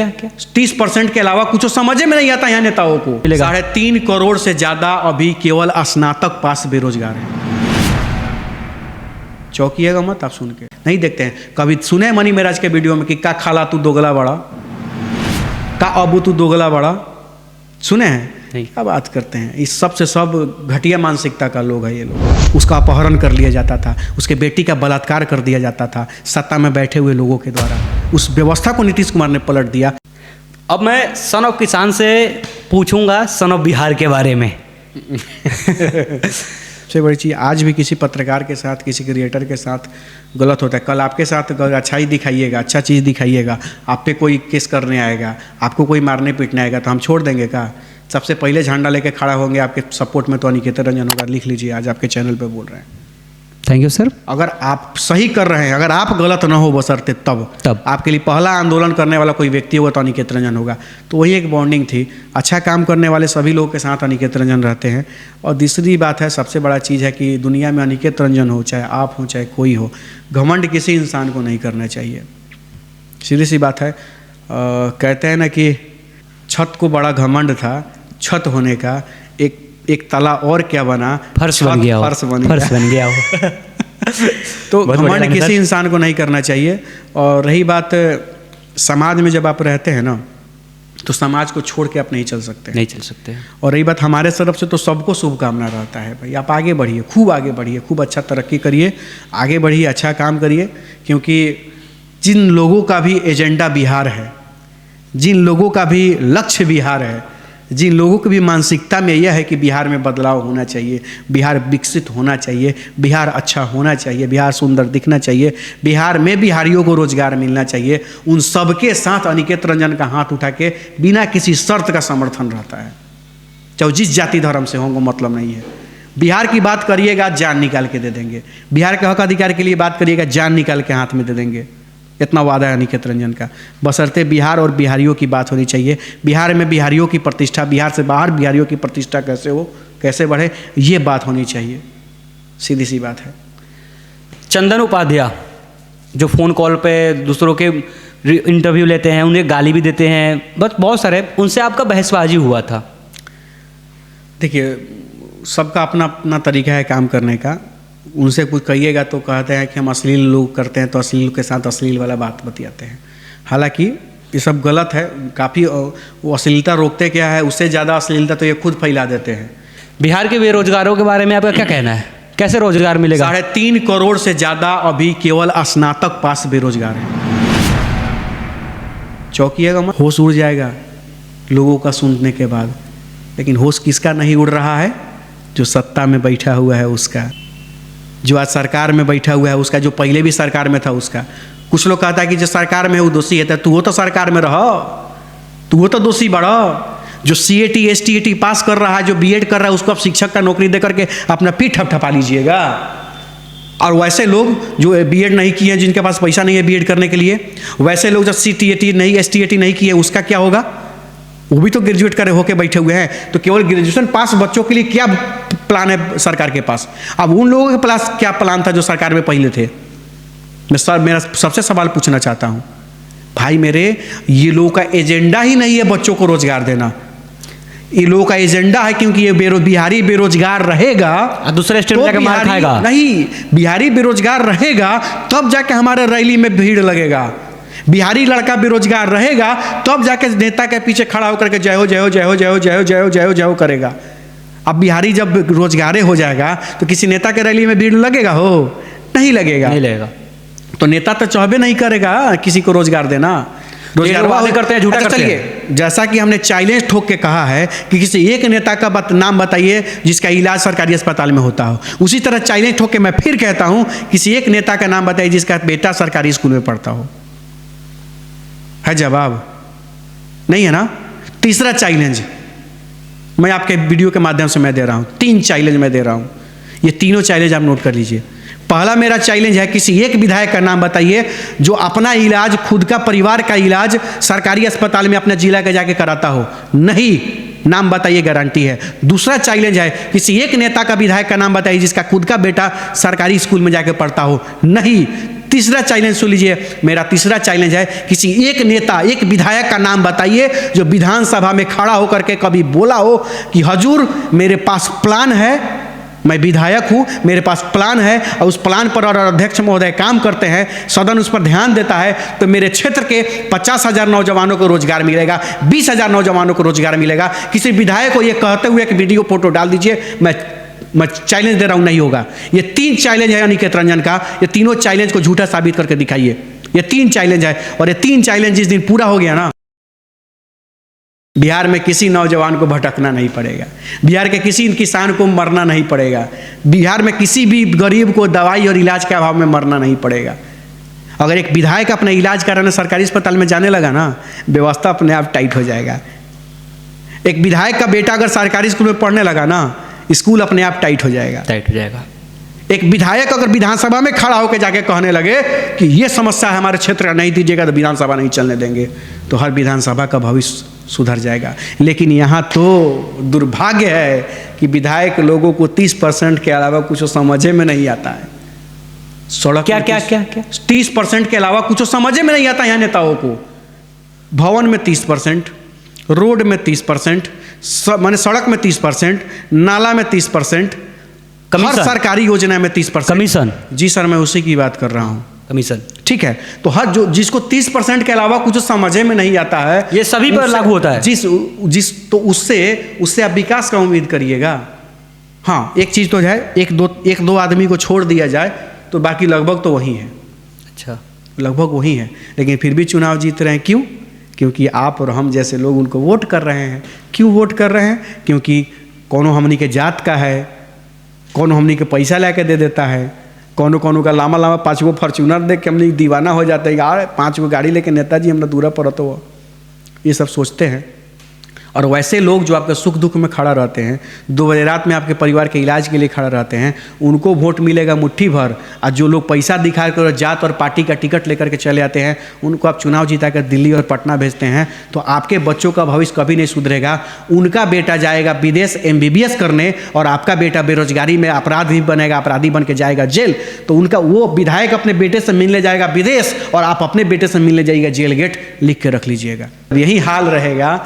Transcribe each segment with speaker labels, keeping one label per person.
Speaker 1: क्या
Speaker 2: 30% के अलावा कुछ समझे में नहीं आता यहाँ नेताओं को। 3.5 करोड़ से ज्यादा अभी केवल स्नातक पास बेरोजगार है। चौंकिएगा मत आप सुन के, नहीं देखते हैं कभी सुने मनी महाराज के वीडियो में कि का खाला तू दोगला बड़ा, का अबू तू दोगला बड़ा, सुने हैं? क्या बात करते हैं, इस सब से सब घटिया मानसिकता का लोग है ये लोग। उसका अपहरण कर लिया जाता था, उसके बेटी का बलात्कार कर दिया जाता था सत्ता में बैठे हुए लोगों के द्वारा। उस व्यवस्था को नीतीश कुमार ने पलट दिया।
Speaker 1: अब मैं सन ऑफ किसान से पूछूंगा सन ऑफ बिहार के बारे में।
Speaker 2: सबसे बड़ी चीज़, आज भी किसी पत्रकार के साथ, किसी क्रिएटर के साथ गलत होता है। कल आपके साथ अच्छा ही दिखाइएगा, अच्छा चीज़ दिखाइएगा, आप पे कोई केस करने आएगा, आपको कोई मारने पीटने आएगा तो हम छोड़ देंगे क्या? सबसे पहले झंडा लेके खड़ा होंगे आपके सपोर्ट में तो अनिकेत रंजन होगा। लिख लीजिए, आज आपके चैनल पे बोल रहे हैं।
Speaker 1: Thank you sir.
Speaker 2: अगर आप सही कर रहे हैं, अगर आप गलत ना हो बशर्ते तब आपके लिए पहला आंदोलन करने वाला कोई व्यक्ति होगा तो अनिकेत रंजन होगा। तो वही एक बॉन्डिंग थी। अच्छा काम करने वाले सभी लोगों के साथ अनिकेत रंजन रहते हैं। और दूसरी बात है, सबसे बड़ा चीज़ है कि दुनिया में अनिकेत रंजन हो, चाहे आप हो, चाहे कोई हो, घमंड किसी इंसान को नहीं करना चाहिए। सीधी सी बात है। कहते हैं ना कि छत को बड़ा घमंड था, छत होने का एक तला और क्या बना,
Speaker 1: फर्श बन गया हो।
Speaker 2: तो घमंड किसी इंसान को नहीं करना चाहिए। और रही बात समाज में जब आप रहते हैं ना, तो समाज को छोड़ के आप नहीं चल सकते। और रही बात हमारे तरफ से, तो सबको शुभकामना रहता है भाई, आप आगे बढ़िए, खूब आगे बढ़िए, खूब अच्छा तरक्की करिए, आगे बढ़िए, अच्छा काम करिए। क्योंकि जिन लोगों का भी एजेंडा बिहार है, जिन लोगों का भी लक्ष्य बिहार है, जिन लोगों की भी मानसिकता में यह है कि बिहार में बदलाव होना चाहिए, बिहार विकसित होना चाहिए, बिहार अच्छा होना चाहिए, बिहार सुंदर दिखना चाहिए, बिहार में बिहारियों को रोजगार मिलना चाहिए, उन सबके साथ अनिकेत रंजन का हाथ उठा के बिना किसी शर्त का समर्थन रहता है। चाहे जिस जाति धर्म से होंगे मतलब नहीं है। बिहार की बात करिएगा, जान निकाल के दे देंगे। बिहार के हक अधिकार के लिए बात करिएगा, जान निकाल के हाथ में दे देंगे। इतना वादा है अनिकेत रंजन का। बशर्ते बिहार और बिहारियों की बात होनी चाहिए। बिहार में बिहारियों की प्रतिष्ठा, बिहार से बाहर बिहारियों की प्रतिष्ठा कैसे हो, कैसे बढ़े, ये बात होनी चाहिए। सीधी सी बात है।
Speaker 1: चंदन उपाध्याय जो फ़ोन कॉल पे दूसरों के इंटरव्यू लेते हैं, उन्हें गाली भी देते हैं, बस बहुत सारे, उनसे आपका बहसबाजी हुआ था।
Speaker 2: देखिए, सबका अपना अपना तरीका है काम करने का। उनसे कुछ कहिएगा तो कहते हैं कि हम अश्लील लोग करते हैं, तो अश्लील के साथ अश्लील वाला बात बतियाते हैं। हालांकि ये सब गलत है। काफ़ी वो अश्लीलता रोकते क्या है, उससे ज़्यादा अश्लीलता तो ये खुद फैला देते हैं।
Speaker 1: बिहार के बेरोजगारों के बारे में आपका क्या कहना है, कैसे रोजगार मिलेगा?
Speaker 2: 3.5 करोड़ से ज़्यादा अभी केवल स्नातक पास बेरोजगार है। चौंकिएगा मत, होश उड़ जाएगा लोगों का सुनने के बाद। लेकिन होश किसका नहीं उड़ रहा है? जो सत्ता में बैठा हुआ है उसका, जो आज सरकार में बैठा हुआ है उसका, जो पहले भी सरकार में था उसका। कुछ लोग कहता है कि जो सरकार में है वो दोषी है, तो तू हो तो सरकार में रहो, तू हो तो दोषी बढ़ो। जो CAT STAT पास कर रहा है, जो BEd कर रहा है, उसको आप शिक्षक का नौकरी दे करके अपना पीठ ठपठपा लीजिएगा। और वैसे लोग जो BEd नहीं किए हैं, जिनके पास पैसा नहीं है BEd करने के लिए, वैसे लोग जो CTAT नहीं STAT नहीं किए, उसका क्या होगा? वो भी तो ग्रेजुएट करे होके बैठे हुए हैं। तो केवल ग्रेजुएशन पास बच्चों के लिए क्या प्लान है सरकार के पास? अब उन लोगों के पास क्या प्लान था जो सरकार में पहले थे? मेरा सबसे सवाल पूछना चाहता हूँ भाई मेरे, ये लोगों का एजेंडा ही नहीं है बच्चों को रोजगार देना। ये लोगों का एजेंडा है क्योंकि ये बिहारी बेरोजगार रहेगा,
Speaker 1: दूसरे स्टेट में जाकर मार खाएगा।
Speaker 2: नहीं, बिहारी बेरोजगार रहेगा तब जाके हमारे रैली में भीड़ लगेगा। बिहारी लड़का बेरोजगार रहेगा तब जाके नेता के पीछे खड़ा होकर के जय हो जय हो जय हो जय हो जय हो जय हो जय हो जय हो करेगा। अब बिहारी जब रोजगारे हो जाएगा तो किसी नेता के रैली में भीड़ लगेगा? हो नहीं लगेगा। तो नेता तो चाहबे नहीं करेगा किसी को रोजगार देना। रोजगार वादे करते हैं, झूठा करते हैं। जैसा कि हमने चैलेंज ठोक के कहा है कि किसी एक नेता का नाम बताइए जिसका इलाज सरकारी अस्पताल में होता हो। उसी तरह चैलेंज ठोक के मैं फिर कहता हूं, किसी एक नेता का नाम बताइए जिसका बेटा सरकारी स्कूल में पढ़ता हो। है जवाब? नहीं है ना। तीसरा चैलेंज मैं आपके वीडियो के माध्यम से मैं दे रहा हूं। 3 चैलेंज मैं दे रहा हूं, ये तीनों चैलेंज आप नोट कर लीजिए। पहला मेरा चैलेंज है, किसी एक विधायक का नाम बताइए जो अपना इलाज, खुद का परिवार का इलाज सरकारी अस्पताल में अपने जिला के जाके कराता हो। नहीं, नाम बताइए, गारंटी है। दूसरा चैलेंज है, किसी एक नेता का विधायक का नाम बताइए जिसका खुद का बेटा सरकारी स्कूल में जाके पढ़ता हो। नहीं। तीसरा चैलेंज सुन लीजिए, मेरा तीसरा चैलेंज है, किसी एक नेता, एक विधायक का नाम बताइए जो विधानसभा में खड़ा होकर के कभी बोला हो कि हजूर मेरे पास प्लान है, मैं विधायक हूँ, मेरे पास प्लान है और उस प्लान पर और अध्यक्ष महोदय काम करते हैं, सदन उस पर ध्यान देता है तो मेरे क्षेत्र के 50,000 नौजवानों को रोजगार मिलेगा, 20,000 नौजवानों को रोजगार मिलेगा। किसी विधायक को ये कहते हुए एक वीडियो फोटो डाल दीजिए, मैं चैलेंज दे रहा हूँ, नहीं होगा। ये 3 चैलेंज है अनिकेत रंजन का, ये तीनों चैलेंज को झूठा साबित करके दिखाइए। ये 3 चैलेंज है और ये 3 चैलेंज जिस दिन पूरा हो गया ना, बिहार में किसी नौजवान को भटकना नहीं पड़ेगा, बिहार के किसी किसान को मरना नहीं पड़ेगा, बिहार में किसी भी गरीब को दवाई और इलाज के अभाव में मरना नहीं पड़ेगा। अगर एक विधायक अपना इलाज कराने सरकारी अस्पताल में जाने लगा ना, व्यवस्था अपने आप टाइट हो जाएगा। एक विधायक का बेटा अगर सरकारी स्कूल में पढ़ने लगा ना, स्कूल अपने आप टाइट हो जाएगा। एक विधायक अगर विधानसभा में खड़ा होकर जाके कहने लगे कि ये समस्या है हमारे क्षेत्र का, नहीं दीजिएगा तो विधानसभा नहीं चलने देंगे, तो हर विधानसभा का भविष्य सुधर जाएगा। लेकिन यहाँ तो दुर्भाग्य है कि विधायक लोगों को 30% के अलावा कुछ समझे में नहीं आता है। सड़क क्या 30% के अलावा कुछ समझे में नहीं आता यहाँ नेताओं को। भवन में 30%, रोड में 30%, माने सड़क में 30%, नाला में 30%, हर सरकारी योजना में 30%
Speaker 1: कमीशन।
Speaker 2: जी सर, मैं उसी की बात कर रहा हूँ,
Speaker 1: कमीशन।
Speaker 2: ठीक है, तो हर जो जिसको 30% के अलावा कुछ समझे में नहीं आता है,
Speaker 1: ये सभी पर लागू होता है।
Speaker 2: तो उससे आप विकास का उम्मीद करिएगा। हाँ, एक चीज़ तो है, एक दो आदमी को छोड़ दिया जाए तो बाकी लगभग तो वही है। अच्छा, लगभग वही है, लेकिन फिर भी चुनाव जीत रहे हैं। क्यों? क्योंकि आप और हम जैसे लोग उनको वोट कर रहे हैं। क्यों वोट कर रहे हैं? क्योंकि कोनो हमनी के जात का है, कोनो हमनी के पैसा लेके दे देता है, कोनो का लामा 5 गो फॉर्च्यूनर देख के हमनी दीवाना हो जाते हैं, यार 5 गो गाड़ी लेके नेताजी हमरा दूरा पर तो ये सब सोचते हैं। और वैसे लोग जो आपके सुख दुख में खड़ा रहते हैं, 2 बजे रात में आपके परिवार के इलाज के लिए खड़ा रहते हैं, उनको वोट मिलेगा मुट्ठी भर। और जो लोग पैसा दिखा कर जात और पार्टी का टिकट लेकर के चले आते हैं, उनको आप चुनाव जिता कर दिल्ली और पटना भेजते हैं, तो आपके बच्चों का भविष्य कभी नहीं सुधरेगा। उनका बेटा जाएगा विदेश MBBS करने और आपका बेटा बेरोजगारी में अपराधी बनेगा, अपराधी बन के जाएगा जेल। तो उनका वो विधायक अपने बेटे से मिलने जाएगा विदेश और आप अपने बेटे से मिलने जाइएगा जेल गेट। लिख के रख लीजिएगा। यही हाल रहेगा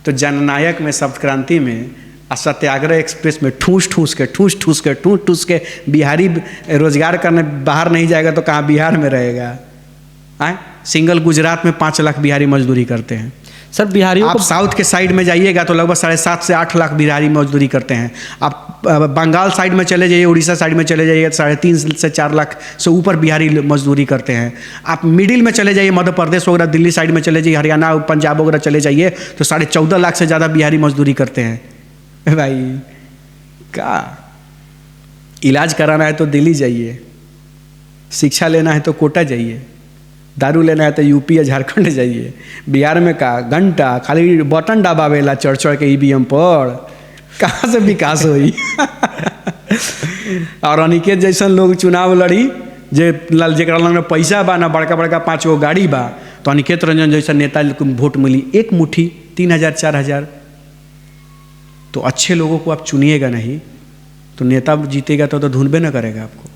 Speaker 2: तो जननायक में, शब्द क्रांति में, सत्याग्रह एक्सप्रेस में ठूस ठूस के बिहारी रोजगार करने बाहर नहीं जाएगा तो कहाँ बिहार में रहेगा? सिंगल गुजरात में 5 लाख बिहारी मजदूरी करते हैं।
Speaker 1: सर बिहारियों
Speaker 2: आप साउथ के साइड में जाइएगा तो लगभग 7.5 से 8 लाख बिहारी मजदूरी करते हैं। आप बंगाल साइड में चले जाइए, उड़ीसा साइड में चले जाइए, 3.5 से 4 लाख से ऊपर बिहारी मजदूरी करते हैं। आप मिडिल में चले जाइए, मध्य प्रदेश वगैरह, दिल्ली साइड में चले जाइए, हरियाणा पंजाब वगैरह चले जाइए तो 14.5 लाख से ज़्यादा बिहारी मजदूरी करते हैं। भाई क्या इलाज कराना है तो दिल्ली जाइए, शिक्षा लेना है तो कोटा जाइए, दारू लेना है तो यूपी या झारखंड जाइए। बिहार में का घंटा खाली बटन दबावेला चढ़ के EVM पर, कहाँ से विकास हुई? और अनिकेत जैसन लोग चुनाव लड़ी जेकरा लग में पैसा बा ना, बड़का 5 गो गाड़ी बा, तो अनिकेत रंजन जैसा नेता को वोट मिली एक मुट्ठी 3,000 4,000। तो अच्छे लोगों को आप चुनिएगा नहीं तो नेता जीतेगा तो ढूंढबे ना करेगा आपको।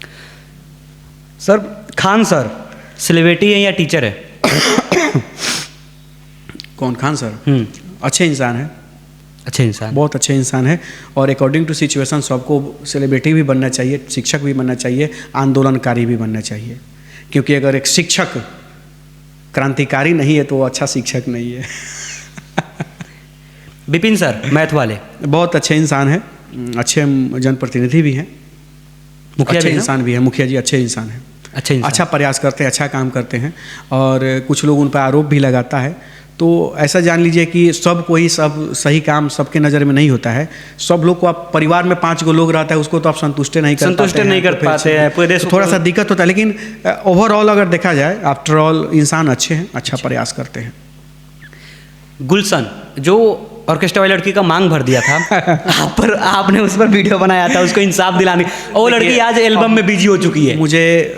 Speaker 1: सर खान सर सेलिब्रिटी है या टीचर है?
Speaker 2: कौन? खान सर अच्छे इंसान है,
Speaker 1: अच्छे इंसान, बहुत
Speaker 2: अच्छे इंसान है। और अकॉर्डिंग टू सिचुएशन सबको सेलिब्रिटी भी बनना चाहिए, शिक्षक भी बनना चाहिए, आंदोलनकारी भी बनना चाहिए। क्योंकि अगर एक शिक्षक क्रांतिकारी नहीं है तो वो अच्छा शिक्षक नहीं है।
Speaker 1: विपिन सर मैथ वाले
Speaker 2: बहुत अच्छे इंसान हैं, अच्छे जनप्रतिनिधि भी हैं, मुखिया अच्छे इंसान भी है। मुखिया जी अच्छे इंसान हैं, अच्छा प्रयास करते हैं, अच्छा काम करते हैं। और कुछ लोग उन पर आरोप भी लगाता है। तो ऐसा जान लीजिए कि सब कोई सब सही काम सबके नज़र में नहीं होता है। सब लोग को आप परिवार में 5 गो लोग रहता है उसको तो आप संतुष्ट नहीं कर पाते हैं, पूरे देश तो थोड़ा सा दिक्कत होता है। लेकिन ओवरऑल अगर देखा जाए, आफ्टर ऑल इंसान अच्छे हैं, अच्छा प्रयास करते हैं।
Speaker 1: गुलशन जो ऑर्केस्ट्रा वाली लड़की का मांग भर दिया था पर आपने उस पर वीडियो बनाया था उसको इंसाफ दिलाने, और वो लड़की आज एल्बम में बिजी हो चुकी है।
Speaker 2: मुझे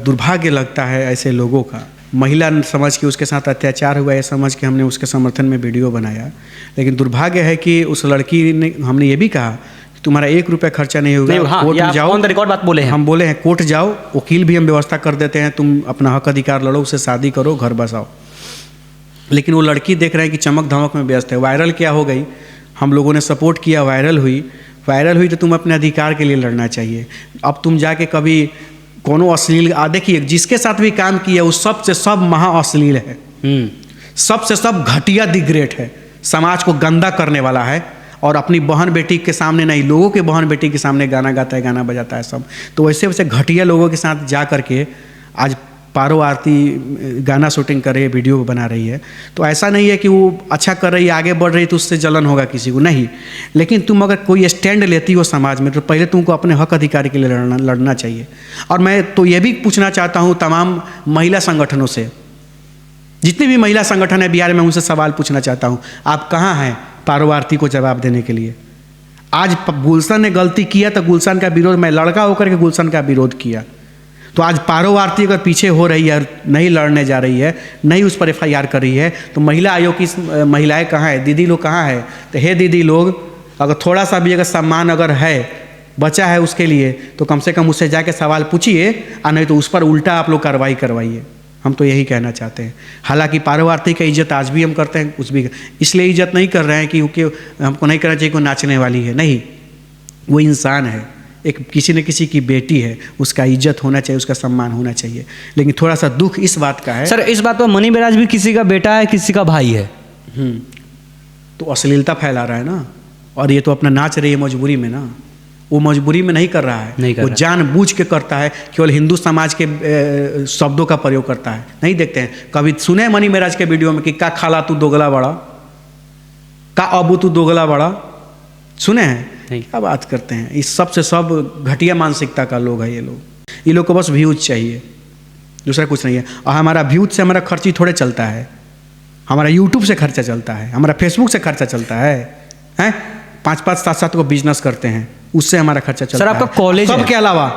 Speaker 2: दुर्भाग्य लगता है ऐसे लोगों का। महिला समझ के उसके साथ अत्याचार हुआ है समझ के हमने उसके समर्थन में वीडियो बनाया, लेकिन दुर्भाग्य है कि उस लड़की ने, हमने ये भी कहा तुम्हारा 1 रुपया खर्चा नहीं होगा।
Speaker 1: हाँ,
Speaker 2: कोर्ट में जाओ,
Speaker 1: ऑन द रिकॉर्ड बात बोले हैं,
Speaker 2: हम बोले हैं कोर्ट जाओ, वकील भी हम व्यवस्था कर देते हैं, तुम अपना हक अधिकार लड़ो, उससे शादी करो, घर बसाओ। लेकिन वो लड़की देख रहे हैं कि चमक धमक में व्यस्त है। वायरल क्या हो गई, हम लोगों ने सपोर्ट किया, वायरल हुई तो तुम अपने अधिकार के लिए लड़ना चाहिए। अब तुम जाके कभी कोनो अश्लील देखिए, जिसके साथ भी काम किया वो सबसे सब महा अश्लील है, सबसे सब घटिया डिग्रेड है, समाज को गंदा करने वाला है, और अपनी बहन बेटी के सामने नहीं, लोगों के बहन बेटी के सामने गाना गाता है, गाना बजाता है सब। तो वैसे वैसे घटिया लोगों के साथ जा करके आज पारो आरती गाना शूटिंग कर रही है, वीडियो बना रही है। तो ऐसा नहीं है कि वो अच्छा कर रही है, आगे बढ़ रही है तो उससे जलन होगा किसी को, नहीं। लेकिन तुम अगर कोई स्टैंड लेती हो समाज में तो पहले तुमको अपने हक अधिकार के लिए लड़ना चाहिए। और मैं तो ये भी पूछना चाहता हूँ तमाम महिला संगठनों से, जितने भी महिला संगठन है बिहार में, उनसे सवाल पूछना चाहता हूँ, आप कहाँ हैं पारो आरती को जवाब देने के लिए? आज गुलशन ने गलती किया तो गुलशन का विरोध, मैं लड़का होकर के गुलशन का विरोध किया, तो आज पारो आरती अगर पीछे हो रही है, नहीं लड़ने जा रही है, नहीं उस पर FIR कर रही है, तो महिला आयोग की महिलाएं कहाँ है, दीदी लोग कहाँ है? तो हे दीदी लोग, अगर थोड़ा सा भी अगर सम्मान अगर है बचा है उसके लिए, तो कम से कम उससे जाके सवाल पूछिए, और नहीं तो उस पर उल्टा आप लोग कार्रवाई करवाइए। हम तो यही कहना चाहते हैं। हालांकि पारो आरती का इज्जत आज भी हम करते हैं, कुछ भी इसलिए इज्जत नहीं कर रहे हैं क्योंकि हमको नहीं करना चाहिए कोई नाचने वाली है, नहीं, वो इंसान है, एक किसी न किसी की बेटी है, उसका इज्जत होना चाहिए, उसका सम्मान होना चाहिए। लेकिन थोड़ा सा दुख इस बात का है
Speaker 1: सर, इस बात पर मनी बैराज भी किसी का बेटा है, किसी का भाई है,
Speaker 2: तो अश्लीलता फैला रहा है ना। और ये तो अपना नाच रही है मजबूरी में ना, वो मजबूरी में नहीं कर रहा है, वो जानबूझ के करता है, केवल हिंदू समाज के शब्दों का प्रयोग करता है। नहीं देखते हैं कभी, सुने मनी बैराज के वीडियो में कि का खाला तू दोगला बड़ा, का अबू तू दोगला बड़ा, सुने हैं? क्या बात करते हैं, इस सबसे सब घटिया मानसिकता का लोग है ये लोग को बस व्यूज चाहिए, दूसरा कुछ नहीं है। और हमारा व्यूज से हमारा खर्ची थोड़े चलता है, हमारा यूट्यूब से खर्चा चलता है, हमारा फेसबुक से खर्चा चलता है, 5-5, 7-7 को बिजनेस करते हैं, उससे हमारा खर्चा चलता है।
Speaker 1: सर, आपका कॉलेज
Speaker 2: सबके अलावा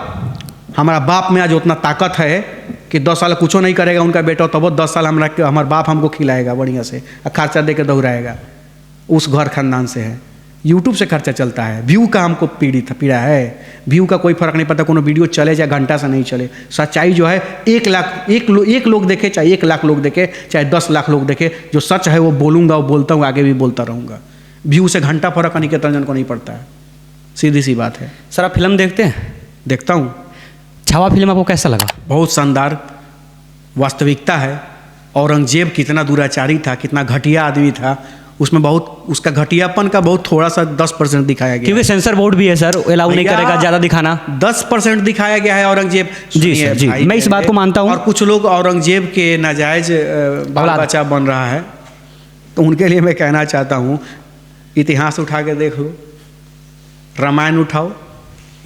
Speaker 2: हमारा बाप में आज उतना ताकत है कि 10 साल कुछ नहीं करेगा उनका बेटा, तब 10 साल हमारा बाप हमको खिलाएगा बढ़िया से, खर्चा दे के दौड़ाएगा, उस घर खानदान से है। यूट्यूब से खर्चा चलता है, व्यू का हमको पीड़ा है, व्यू का कोई फर्क नहीं पड़ता, कोनो वीडियो चले चाहे घंटा से नहीं चले। सच्चाई जो है 1 लोग देखे, चाहे 1 लाख लोग देखे, चाहे 10 लाख लोग देखे, जो सच है वो बोलूँगा, वो बोलता हूँ, आगे भी बोलता रहूँगा। व्यू से घंटा फर्क निकेतन जन को नहीं पड़ता है, सीधी सी बात है।
Speaker 1: सर, आप फिल्म देखते हैं?
Speaker 2: देखता हूँ।
Speaker 1: छावा फिल्म आपको कैसा लगा? बहुत
Speaker 2: शानदार वास्तविकता है। औरंगजेब कितना दुराचारी था, कितना घटिया आदमी था, उसमें बहुत उसका घटियापन का बहुत थोड़ा सा 10% दिखाया गया,
Speaker 1: क्योंकि सेंसर बोर्ड भी है सर, अलाउ नहीं करेगा ज़्यादा दिखाना।
Speaker 2: 10% दिखाया गया है औरंगजेब।
Speaker 1: जी सर, जी, मैं इस बात को मानता हूँ।
Speaker 2: और कुछ लोग औरंगजेब के नाजायज बाल बच्चा बन रहा है, तो उनके लिए मैं कहना चाहता हूँ, इतिहास उठा के देख लो, रामायण उठाओ,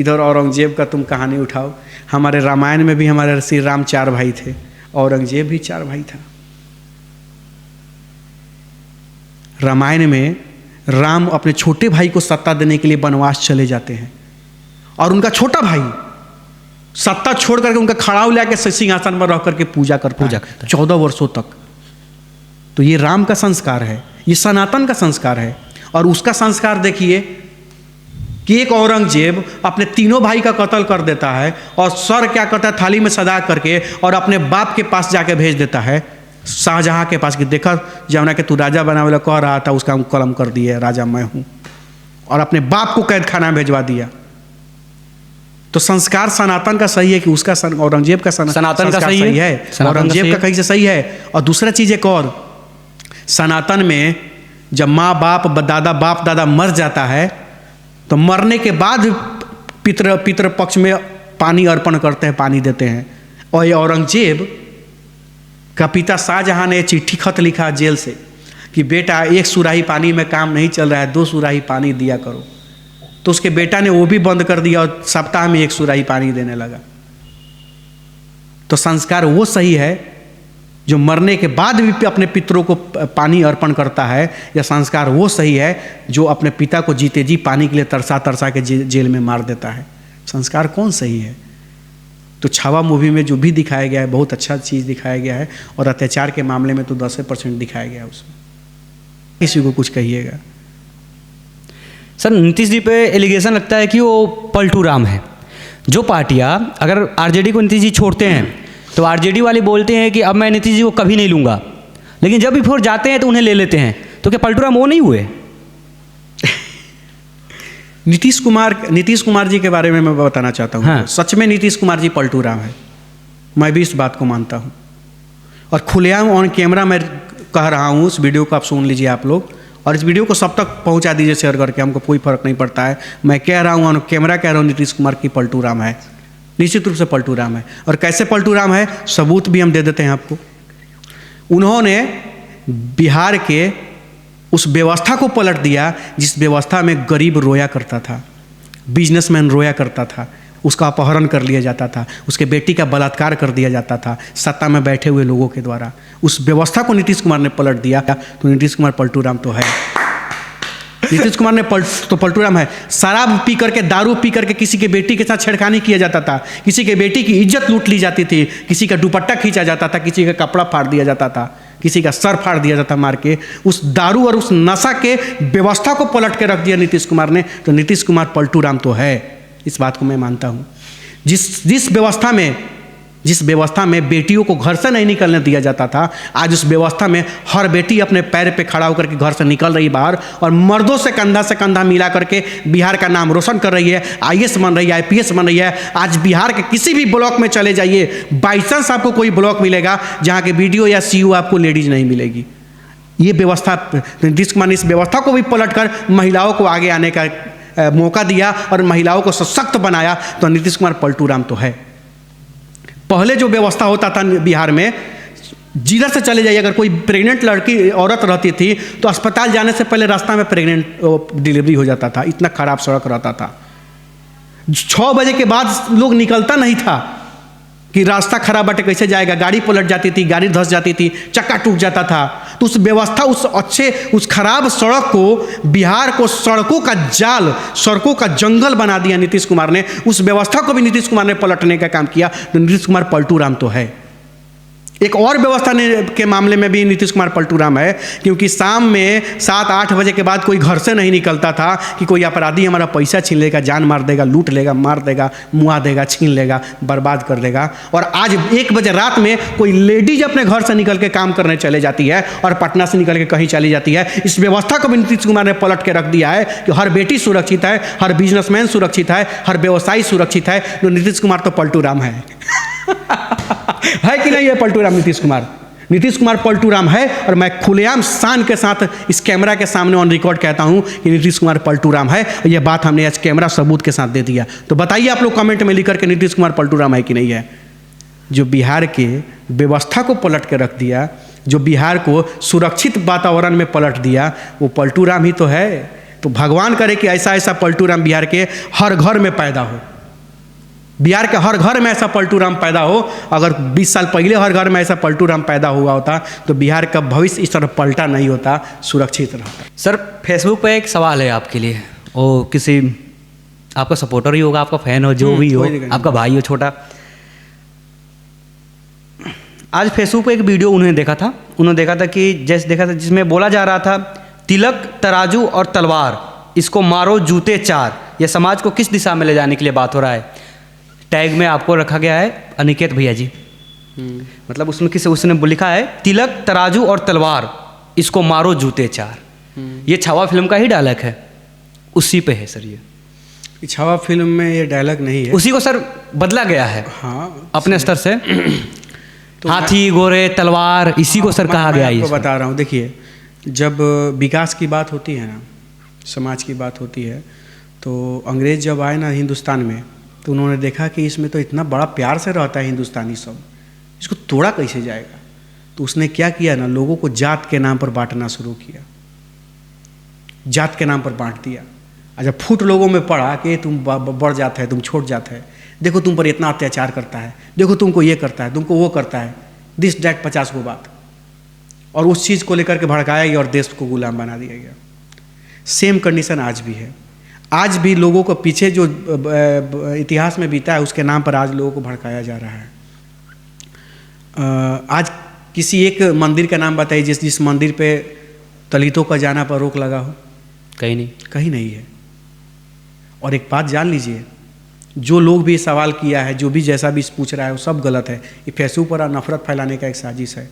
Speaker 2: इधर औरंगजेब का तुम कहानी उठाओ। हमारे रामायण में भी हमारे श्री राम 4 भाई थे, औरंगजेब भी 4 भाई था। रामायण में राम अपने छोटे भाई को सत्ता देने के लिए वनवास चले जाते हैं, और उनका छोटा भाई सत्ता छोड़ करके उनका खड़ाऊ लाके सिंहासन पर रह करके पूजा करता है 14 वर्षों तक। तो ये राम का संस्कार है, ये सनातन का संस्कार है। और उसका संस्कार देखिए कि एक औरंगजेब अपने तीनों भाई का कत्ल कर देता है, और सर क्या करता है, थाली में सजा करके और अपने बाप के पास जाके भेज देता है, शाहजहां के पास, कि देखा जमुना के तू राजा बनावे ला कह रहा था, उसका हम कलम कर दिए, राजा मैं हूँ, और अपने बाप को कैद खाना में भेजवा दिया। तो संस्कार सनातन का सही है कि उसका औरंगजेब का सनातन का सही है, औरंगजेब का कहीं से सही है। और दूसरा चीज़ एक और, सनातन में जब माँ बाप दादा बाप दादा मर जाता है, तो मरने के बाद पितृ पक्ष में पानी अर्पण करते हैं, पानी देते हैं। और ये औरंगजेब का पिता शाहजहां ने चिट्ठी खत लिखा जेल से कि बेटा 1 सुराही पानी में काम नहीं चल रहा है, 2 सुराही पानी दिया करो। तो उसके बेटा ने वो भी बंद कर दिया और सप्ताह में 1 सुराही पानी देने लगा। तो संस्कार वो सही है जो मरने के बाद भी अपने पितरों को पानी अर्पण करता है, या संस्कार वो सही है जो अपने पिता को जीते जी पानी के लिए तरसा तरसा के जेल में मार देता है? संस्कार कौन सही है? तो छावा मूवी में जो भी दिखाया गया है बहुत अच्छा चीज़ दिखाया गया है, और अत्याचार के मामले में तो 10% दिखाया गया है उसमें। किसी को कुछ कहिएगा।
Speaker 1: सर नीतीश जी पे एलिगेशन लगता है कि वो पलटू राम है। जो पार्टियाँ अगर आरजेडी को नीतीश जी छोड़ते हैं तो आरजेडी वाले बोलते हैं कि अब मैं नीतीश जी को कभी नहीं लूँगा, लेकिन जब भी फिर जाते हैं तो उन्हें ले लेते हैं। तो क्या पलटू राम वो नहीं हुए?
Speaker 2: नीतीश कुमार जी के बारे में मैं बताना चाहता हूँ। हाँ। सच में नीतीश कुमार जी पलटू राम है, मैं भी इस बात को मानता हूँ और खुलेआम ऑन कैमरा मैं कह रहा हूँ। इस वीडियो को आप सुन लीजिए आप लोग, और इस वीडियो को सब तक पहुँचा दीजिए शेयर करके, हमको कोई फर्क नहीं पड़ता है। मैं कह रहा हूँ ऑन कैमरा कह रहा हूँ नीतीश कुमार की पलटू राम है, निश्चित रूप से पलटू राम है। और कैसे पलटू राम है सबूत भी हम दे देते हैं आपको। उन्होंने बिहार के उस व्यवस्था को पलट दिया जिस व्यवस्था में गरीब रोया करता था, बिजनेसमैन रोया करता था, उसका अपहरण कर लिया जाता था, उसके बेटी का बलात्कार कर दिया जाता था सत्ता में बैठे हुए लोगों के द्वारा। उस व्यवस्था को नीतीश कुमार ने पलट दिया। तो नीतीश कुमार पलटू राम तो है। नीतीश कुमार ने पलटू राम है। शराब पी करके, दारू पी करके किसी के बेटी के साथ छेड़खानी किया जाता था, किसी के बेटी की इज्जत लूट ली जाती थी, किसी का दुपट्टा खींचा जाता था, किसी का कपड़ा फाड़ दिया जाता था, किसी का सर फाड़ दिया जाता मार के। उस दारू और उस नशा के व्यवस्था को पलट के रख दिया नीतीश कुमार ने। तो नीतीश कुमार पलटू राम तो है, इस बात को मैं मानता हूँ। जिस व्यवस्था में बेटियों को घर से नहीं निकलने दिया जाता था, आज उस व्यवस्था में हर बेटी अपने पैर पे खड़ा होकर के घर से निकल रही बाहर और मर्दों से कंधा मिला करके बिहार का नाम रोशन कर रही है। आईएएस बन रही है, आईपीएस बन रही है। आज बिहार के किसी भी ब्लॉक में चले जाइए, बाई चांस आपको कोई ब्लॉक मिलेगा जहाँ के बीडीओ या सीईओ आपको लेडीज नहीं मिलेगी। ये व्यवस्था, नीतीश कुमार ने इस व्यवस्था को भी पलट कर महिलाओं को आगे आने का मौका दिया और महिलाओं को सशक्त बनाया। तो नीतीश कुमार पलटू राम तो है। पहले जो व्यवस्था होता था बिहार में, जिधर से चले जाइए, अगर कोई प्रेग्नेंट लड़की औरत रहती थी तो अस्पताल जाने से पहले रास्ता में प्रेग्नेंट डिलीवरी हो जाता था। इतना खराब सड़क रहता था। 6 बजे के बाद लोग निकलता नहीं था कि रास्ता खराब बटे कैसे जाएगा। गाड़ी पलट जाती थी, गाड़ी धंस जाती थी, चक्का टूट जाता था। तो उस व्यवस्था, उस खराब सड़क को, बिहार को सड़कों का जाल, सड़कों का जंगल बना दिया नीतीश कुमार ने। उस व्यवस्था को भी नीतीश कुमार ने पलटने का काम किया। तो नीतीश कुमार पलटू राम तो है। एक और व्यवस्था के मामले में भी नीतीश कुमार पलटू राम है, क्योंकि शाम में 7-8 बजे के बाद कोई घर से नहीं निकलता था कि कोई अपराधी हमारा पैसा छीन लेगा, जान मार देगा, लूट लेगा, मार देगा, मुआ देगा, छीन लेगा, बर्बाद कर देगा। और आज 1 बजे रात में कोई लेडीज अपने घर से निकल के काम करने चले जाती है और पटना से निकल के कहीं चली जाती है। इस व्यवस्था को भी नीतीश कुमार ने पलट के रख दिया है कि हर बेटी सुरक्षित है, हर बिजनेसमैन सुरक्षित है, हर व्यवसायी सुरक्षित है। तो नीतीश कुमार तो पलटू राम है। है कि नहीं है पलटू राम नीतीश कुमार? नीतीश कुमार पलटू राम है। और मैं खुलेआम शान के साथ इस कैमरा के सामने ऑन रिकॉर्ड कहता हूं कि नीतीश कुमार पलटू राम है। और यह बात हमने आज कैमरा सबूत के साथ दे दिया। तो बताइए आप लोग कमेंट में लिख करके नीतीश कुमार पलटू राम है कि नहीं है? जो बिहार के व्यवस्था को पलट के रख दिया, जो बिहार को सुरक्षित वातावरण में पलट दिया, वो पलटू राम ही तो है। तो भगवान करे कि ऐसा पलटू राम बिहार के हर घर में पैदा हो। बिहार के हर घर में ऐसा पलटू राम पैदा हो। अगर 20 साल पहले हर घर में ऐसा पलटू राम पैदा हुआ होता तो बिहार का भविष्य इस तरह पलटा नहीं होता, सुरक्षित रहता।
Speaker 1: सर फेसबुक पे एक सवाल है आपके लिए, और किसी आपका सपोर्टर ही होगा, आपका फैन हो, जो भी हो, आपका भाई हो छोटा। आज फेसबुक पे एक वीडियो उन्होंने देखा था कि जैसे देखा था जिसमें बोला जा रहा था, तिलक, तराजू और तलवार, इसको मारो जूते 4। यह समाज को किस दिशा में ले जाने के लिए बात हो रहा है। टैग में आपको रखा गया है अनिकेत भैया जी। मतलब उसमें उसने लिखा है, तिलक, तराजू और तलवार, इसको मारो जूते 4। ये छावा फिल्म का ही डायलॉग है, उसी पे है सर। ये
Speaker 2: छावा फिल्म में ये डायलॉग नहीं है,
Speaker 1: उसी को सर बदला गया है।
Speaker 2: हाँ,
Speaker 1: अपने स्तर से। तो हाथी, घोड़े, तलवार, इसी को सर कहा गया है।
Speaker 2: आपको बता रहा हूँ, देखिए, जब विकास की बात होती है ना, समाज की बात होती है, तो अंग्रेज जब आए ना हिंदुस्तान में, तो उन्होंने देखा कि इसमें तो इतना बड़ा प्यार से रहता है हिंदुस्तानी सब, इसको तोड़ा कैसे जाएगा। तो उसने क्या किया ना, लोगों को जात के नाम पर बांटना शुरू किया, जात के नाम पर बांट दिया। अच्छा, फूट लोगों में पड़ा कि तुम बढ़ जाता है, तुम छोट जाता है, देखो तुम पर इतना अत्याचार करता है, देखो तुमको ये करता है, तुमको वो करता है, दिस डैट 50 को बात। और उस चीज़ को लेकर के भड़काया गया और देश को गुलाम बना दिया गया। सेम कंडीशन आज भी है। आज भी लोगों को पीछे जो इतिहास में बीता है उसके नाम पर आज लोगों को भड़काया जा रहा है। आज किसी एक मंदिर का नाम बताइए जिस मंदिर पे दलितों का जाना पर रोक लगा हो।
Speaker 1: कहीं नहीं,
Speaker 2: कहीं नहीं है। और एक बात जान लीजिए, जो लोग भी सवाल किया है, जो भी जैसा भी पूछ रहा है, वो सब गलत है। ये फेसबुक पर नफरत फैलाने का एक साजिश है।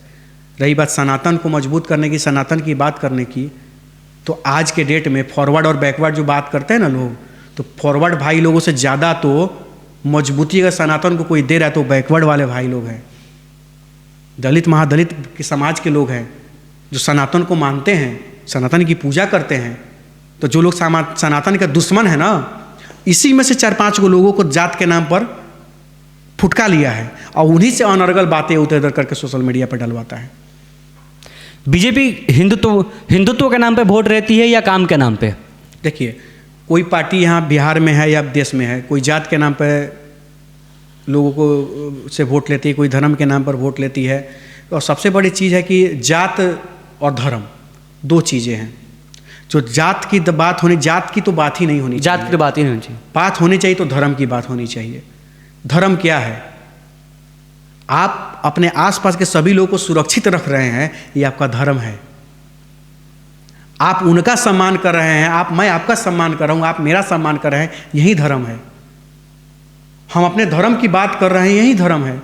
Speaker 2: रही बात सनातन को मजबूत करने की, सनातन की बात करने की, तो आज के डेट में फॉरवर्ड और बैकवर्ड जो बात करते हैं ना लोग, तो फॉरवर्ड भाई लोगों से ज़्यादा तो मजबूती अगर सनातन को कोई दे रहा है तो बैकवर्ड वाले भाई लोग हैं, दलित महादलित के समाज के लोग हैं, जो सनातन को मानते हैं, सनातन की पूजा करते हैं। तो जो लोग सनातन का दुश्मन है ना, इसी में से 4-5 को लोगों को जात के नाम पर फुटका लिया है और उन्हीं से अनर्गल बातें उधर उधर करके सोशल मीडिया पर डलवाता है।
Speaker 1: बीजेपी हिंदुत्व के नाम पे वोट रहती है या काम के नाम पे?
Speaker 2: देखिए, कोई पार्टी यहाँ बिहार में है या देश में है, कोई जात के नाम पे लोगों को से वोट लेती है, कोई धर्म के नाम पर वोट लेती है। और सबसे बड़ी चीज़ है कि जात और धर्म 2 चीज़ें हैं। जो जात की बात होनी, जात की तो बात ही नहीं होनी चाहिए,
Speaker 1: जात की बात ही नहीं होनी चाहिए,
Speaker 2: बात होनी चाहिए तो धर्म की बात होनी चाहिए। धर्म क्या है? आप अपने आसपास के सभी लोगों को सुरक्षित रख रहे हैं, ये आपका धर्म है। आप उनका सम्मान कर रहे हैं, मैं आपका सम्मान कर रहा हूँ, आप मेरा सम्मान कर रहे हैं, यही धर्म है। हम अपने धर्म की बात कर रहे हैं, यही धर्म है।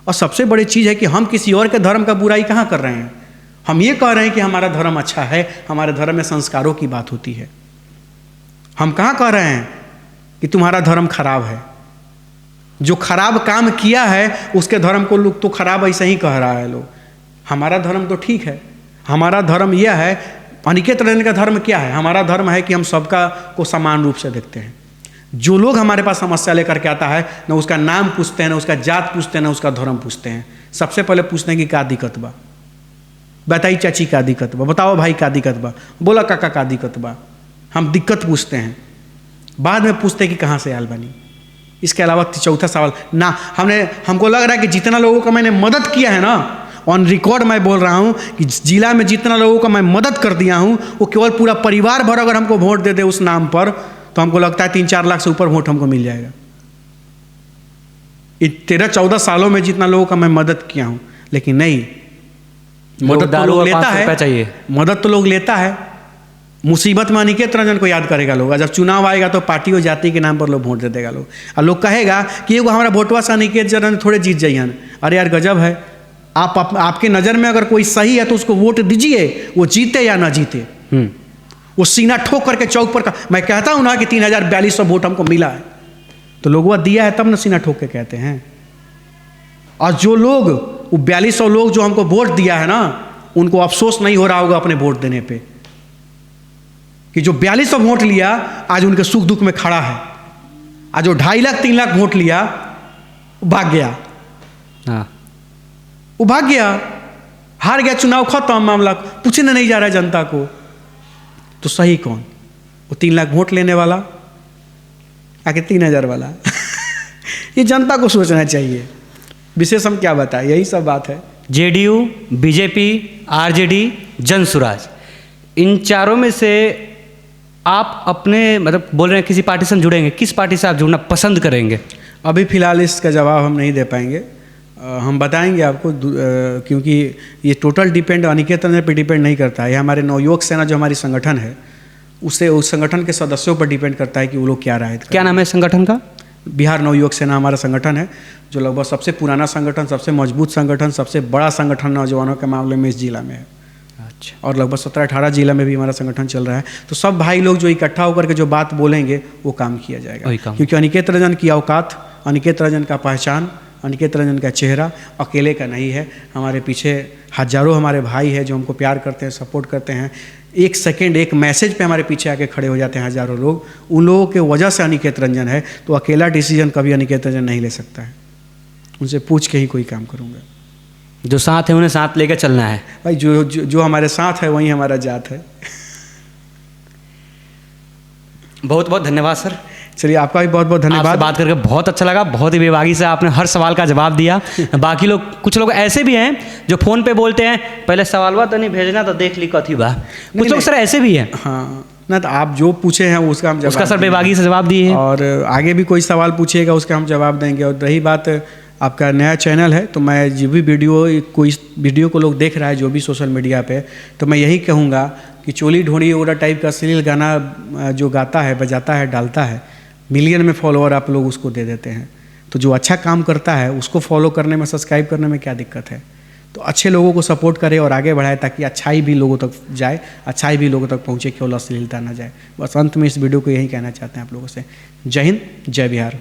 Speaker 2: और सबसे बड़ी चीज़ है कि हम किसी और के धर्म का बुराई कहाँ कर रहे हैं। हम ये कह रहे हैं कि हमारा धर्म अच्छा है, हमारे धर्म में संस्कारों की बात होती है। हम कहाँ कह रहे हैं कि तुम्हारा धर्म खराब है। जो खराब काम किया है उसके धर्म को लोग तो खराब ऐसे ही कह रहा है लोग। हमारा धर्म तो ठीक है। हमारा धर्म यह है, अनिकेत रंजन का धर्म क्या है? हमारा धर्म है कि हम सबका को समान रूप से देखते हैं। जो लोग हमारे पास समस्या लेकर के आता है, ना उसका नाम पूछते हैं, ना उसका जात पूछते हैं, ना उसका धर्म पूछते हैं। सबसे पहले पूछते हैं कि क्या दिक्कत बा, बताई चाची क्या दिक्कत बा, बताओ भाई क्या दिक्कत बा, बोला काका क्या दिक्कत बा। हम दिक्कत पूछते हैं, बाद में पूछते हैं कि कहाँ से आयल बनी। इसके अलावा चौथा सवाल ना, हमको लग रहा है कि जितना लोगों का मैंने मदद किया है ना, ऑन रिकॉर्ड मैं बोल रहा हूँ कि जिला में जितना लोगों का मैं मदद कर दिया हूँ, वो केवल पूरा परिवार भर अगर हमको वोट दे दे उस नाम पर, तो हमको लगता है 3-4 लाख से ऊपर वोट हमको मिल जाएगा। 13-14 सालों में जितना लोगों का मैं मदद किया हूँ। लेकिन नहीं, मदद तो लोग लेता है, मदद तो लोग लेता है। मुसीबत में अनिकेत रंजन को याद करेगा लोग। जब चुनाव आएगा तो पार्टी और जाति के नाम पर लोग वोट दे देगा लोग। और लोग कहेगा कि एगो हमारा वोटवा से अनिकेत रंजन थोड़े जीत जाइए। अरे यार गजब है, आपके नज़र में अगर कोई सही है तो उसको वोट दीजिए, वो जीते या ना जीते। वो सीना ठोक करके चौक पर मैं कहता हूँ ना कि 3042 वोट हमको मिला है, तो लोगों दिया है तब ना सीना ठोक के कहते हैं। और जो लोग, वो 4200 लोग जो हमको वोट दिया है ना, उनको अफसोस नहीं हो रहा होगा अपने वोट देने पे, कि जो 4200 वोट लिया आज उनके सुख दुख में खड़ा है। आज जो 2.5 लाख 3 लाख वोट लिया भाग गया, वो भाग गया, हार गया, चुनाव खत्म, मामला पूछने नहीं जा रहा है जनता को। तो सही कौन? वो 3 लाख वोट लेने वाला आके 3000 वाला? ये जनता को सोचना चाहिए। विशेष हम क्या बताएं, यही सब बात है।
Speaker 1: जेडीयू, बीजेपी, आरजेडी, जनसुराज, इन चारों में से आप अपने मतलब बोल रहे हैं किसी पार्टी से हम जुड़ेंगे, किस पार्टी से आप जुड़ना पसंद करेंगे?
Speaker 2: अभी फ़िलहाल इसका जवाब हम नहीं दे पाएंगे। हम बताएंगे आपको, क्योंकि ये टोटल डिपेंड अनिकेत रंजन पर डिपेंड नहीं करता है। ये हमारे नवयुवक सेना जो हमारी संगठन है, उससे उस संगठन के सदस्यों पर डिपेंड करता है कि वो लोग क्या राय।
Speaker 1: क्या नाम है संगठन का?
Speaker 2: बिहार नवयुवक सेना हमारा संगठन है, जो लगभग सबसे पुराना संगठन, सबसे मजबूत संगठन, सबसे बड़ा संगठन नौजवानों के मामले में इस जिला में है। अच्छा। और लगभग 17-18 जिला में भी हमारा संगठन चल रहा है। तो सब भाई लोग जो इकट्ठा होकर के जो बात बोलेंगे वो काम किया जाएगा। क्योंकि अनिकेत रंजन की औकात, अनिकेत रंजन का पहचान, अनिकेत रंजन का चेहरा अकेले का नहीं है। हमारे पीछे हजारों हमारे भाई हैं जो हमको प्यार करते हैं, सपोर्ट करते हैं। एक सेकंड, एक मैसेज पे हमारे पीछे आके खड़े हो जाते हैं हजारों लोग। उन लोगों के वजह से अनिकेत रंजन है। तो अकेला डिसीजन कभी अनिकेत रंजन नहीं ले सकता है। उनसे पूछ के ही कोई काम करूँगा।
Speaker 1: जो साथ है उन्हें साथ लेकर चलना है
Speaker 2: भाई। जो हमारे साथ है वही हमारा जात है।
Speaker 1: बहुत बहुत धन्यवाद सर।
Speaker 2: चलिए, आपका भी बहुत बहुत धन्यवाद।
Speaker 1: बात करके बहुत अच्छा लगा। बहुत ही बेबाकी से आपने हर सवाल का जवाब दिया। बाकी लोग, कुछ लोग ऐसे भी हैं जो फ़ोन पे बोलते हैं, पहले सवालवा तो नहीं भेजना तो देख ली कथी बा। कुछ लोग सर ऐसे भी हैं।
Speaker 2: हाँ ना, तो आप जो पूछे हैं उसका हम जवाब,
Speaker 1: उसका सर बेबाकी से जवाब दिए हैं।
Speaker 2: और आगे भी कोई सवाल पूछिएगा उसका हम जवाब देंगे। और रही बात, आपका नया चैनल है, तो मैं जो भी कोई वीडियो को लोग देख रहा है जो भी सोशल मीडिया पे, तो मैं यही कहूँगा कि चोली ढोड़ी ओरा टाइप का अश्लील गाना जो गाता है, बजाता है, डालता है, मिलियन में फॉलोअर आप लोग उसको दे देते हैं। तो जो अच्छा काम करता है उसको फॉलो करने में, सब्सक्राइब करने में क्या दिक्कत है? तो अच्छे लोगों को सपोर्ट करें और आगे बढ़ाए ताकि अच्छाई भी लोगों तक जाए, अच्छाई भी लोगों तक पहुँचे, केवल अश्लीलता ना जाए। बस अंत में इस वीडियो को यही कहना चाहते हैं आप लोगों से। जय हिंद, जय बिहार।